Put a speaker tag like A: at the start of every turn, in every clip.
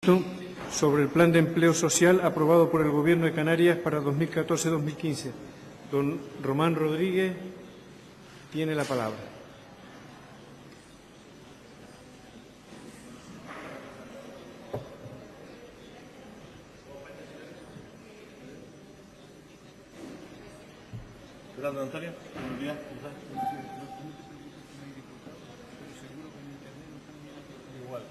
A: Sobre el Plan de Empleo Social aprobado por el Gobierno de Canarias para 2014-2015. Don Román Rodríguez tiene la palabra.
B: Gracias, Antonio. Buenos días. Igual.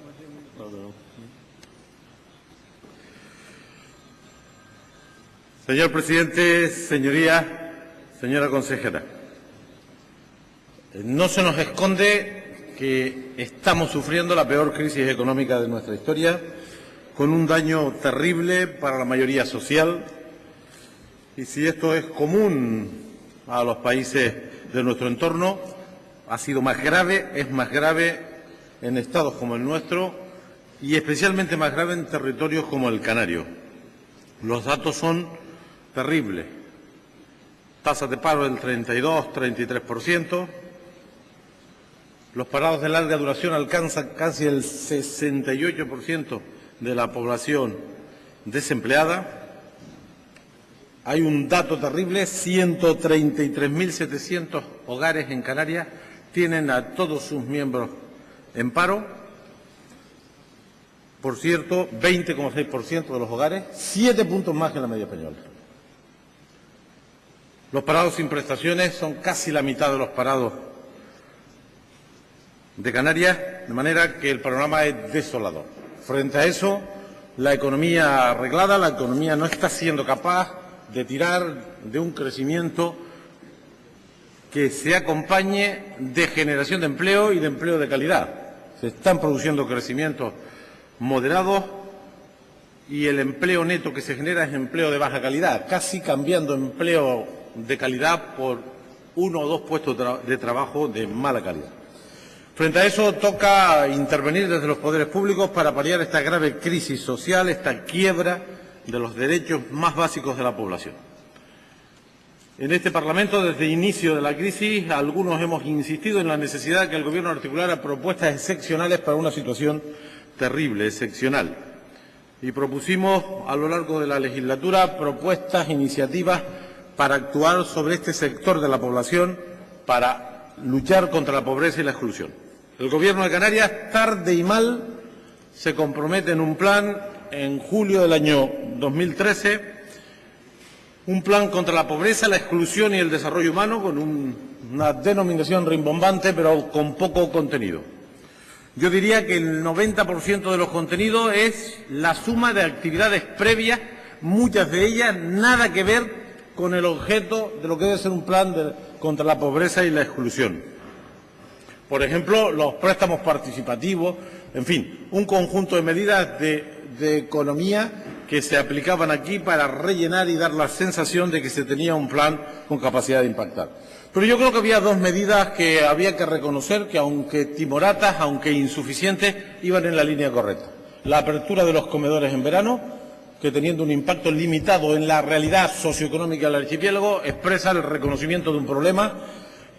B: Señor presidente, señorías, señora consejera, no se nos esconde que estamos sufriendo la peor crisis económica de nuestra historia, con un daño terrible para la mayoría social, y si esto es común a los países de nuestro entorno, ha sido más grave, es más grave en estados como el nuestro y especialmente más grave en territorios como el canario. Los datos son terrible. Tasas de paro del 32-33%. Los parados de larga duración alcanzan casi el 68% de la población desempleada. Hay un dato terrible, 133.700 hogares en Canarias tienen a todos sus miembros en paro. Por cierto, 20,6% de los hogares, 7 puntos más que la media española. Los parados sin prestaciones son casi la mitad de los parados de Canarias, de manera que el panorama es desolador. Frente a eso, la economía arreglada, la economía no está siendo capaz de tirar de un crecimiento que se acompañe de generación de empleo y de empleo de calidad. Se están produciendo crecimientos moderados y el empleo neto que se genera es empleo de baja calidad, casi cambiando empleo de calidad por 1 o 2 puestos de trabajo de mala calidad. Frente a eso, toca intervenir desde los poderes públicos para paliar esta grave crisis social, esta quiebra de los derechos más básicos de la población. En este Parlamento, desde el inicio de la crisis, algunos hemos insistido en la necesidad de que el Gobierno articulara propuestas excepcionales para una situación terrible, excepcional. Y propusimos a lo largo de la legislatura propuestas, iniciativas para actuar sobre este sector de la población, para luchar contra la pobreza y la exclusión. El Gobierno de Canarias, tarde y mal, se compromete en un plan en julio del año 2013, un plan contra la pobreza, la exclusión y el desarrollo humano, con una denominación rimbombante, pero con poco contenido. Yo diría que el 90% de los contenidos es la suma de actividades previas, muchas de ellas nada que ver con el objeto de lo que debe ser un plan contra la pobreza y la exclusión. Por ejemplo, los préstamos participativos, en fin, un conjunto de medidas de economía que se aplicaban aquí para rellenar y dar la sensación de que se tenía un plan con capacidad de impactar. Pero yo creo que había dos medidas que había que reconocer que, aunque timoratas, aunque insuficientes, iban en la línea correcta. La apertura de los comedores en verano, que teniendo un impacto limitado en la realidad socioeconómica del archipiélago, expresa el reconocimiento de un problema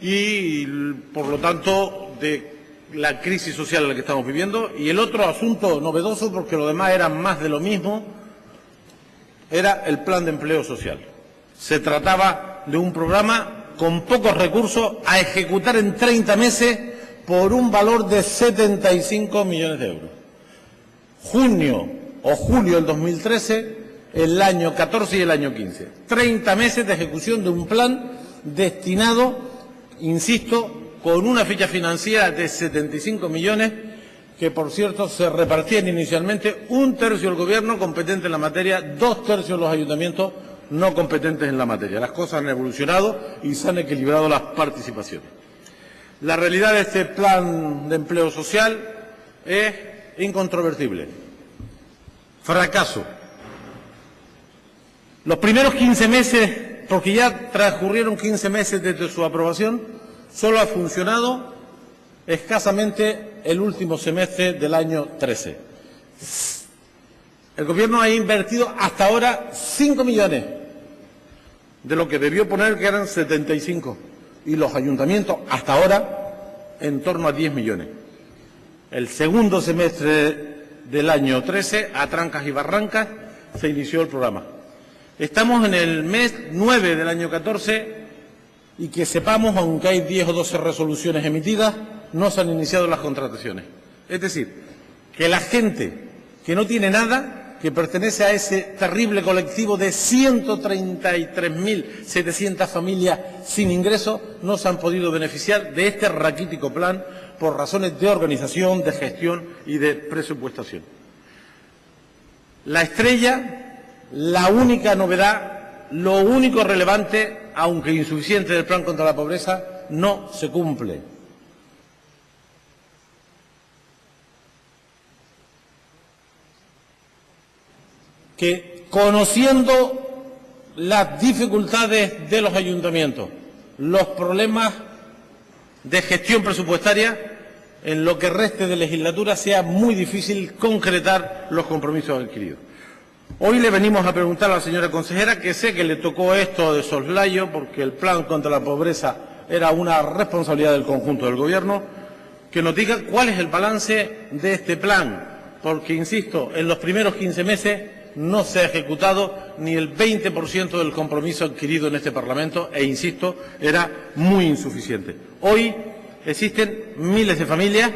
B: y, por lo tanto, de la crisis social en la que estamos viviendo. Y el otro asunto novedoso, porque lo demás era más de lo mismo, era el plan de empleo social. Se trataba de un programa con pocos recursos a ejecutar en 30 meses por un valor de 75 millones de euros. Junio o julio del 2013, el año 14 y el año 15. 30 meses de ejecución de un plan destinado, insisto, con una ficha financiera de 75 millones, que por cierto se repartían inicialmente 1/3 el Gobierno competente en la materia, 2/3 los ayuntamientos no competentes en la materia. Las cosas han evolucionado y se han equilibrado las participaciones. La realidad de este plan de empleo social es incontrovertible. Fracaso. Los primeros 15 meses, porque ya transcurrieron 15 meses desde su aprobación, solo ha funcionado escasamente el último semestre del año 13. El Gobierno ha invertido hasta ahora 5 millones de lo que debió poner, que eran 75, y los ayuntamientos hasta ahora en torno a 10 millones. El segundo semestre del año 13, a trancas y barrancas, se inició el programa. Estamos en el mes 9 del año 14 y que sepamos, aunque hay 10 o 12 resoluciones emitidas, no se han iniciado las contrataciones. Es decir, que la gente que no tiene nada, que pertenece a ese terrible colectivo de 133.700 familias sin ingresos, no se han podido beneficiar de este raquítico plan por razones de organización, de gestión y de presupuestación. La estrella, la única novedad, lo único relevante, aunque insuficiente, del plan contra la pobreza, no se cumple. Que conociendo las dificultades de los ayuntamientos, los problemas de gestión presupuestaria, en lo que reste de legislatura sea muy difícil concretar los compromisos adquiridos. Hoy le venimos a preguntar a la señora consejera, que sé que le tocó esto de soslayo, porque el plan contra la pobreza era una responsabilidad del conjunto del Gobierno, que nos diga cuál es el balance de este plan, porque, insisto, en los primeros 15 meses no se ha ejecutado ni el 20% del compromiso adquirido en este Parlamento e, insisto, era muy insuficiente. Hoy existen miles de familias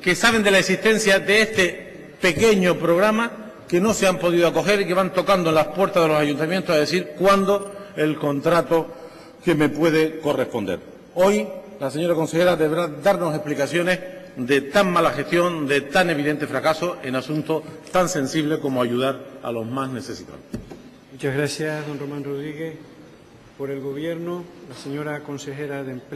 B: que saben de la existencia de este pequeño programa, que no se han podido acoger y que van tocando en las puertas de los ayuntamientos a decir cuándo el contrato que me puede corresponder. Hoy la señora consejera deberá darnos explicaciones de tan mala gestión, de tan evidente fracaso en asuntos tan sensibles como ayudar a los más necesitados.
A: Muchas gracias, don Román Rodríguez. Por el Gobierno, la señora consejera de Empleo.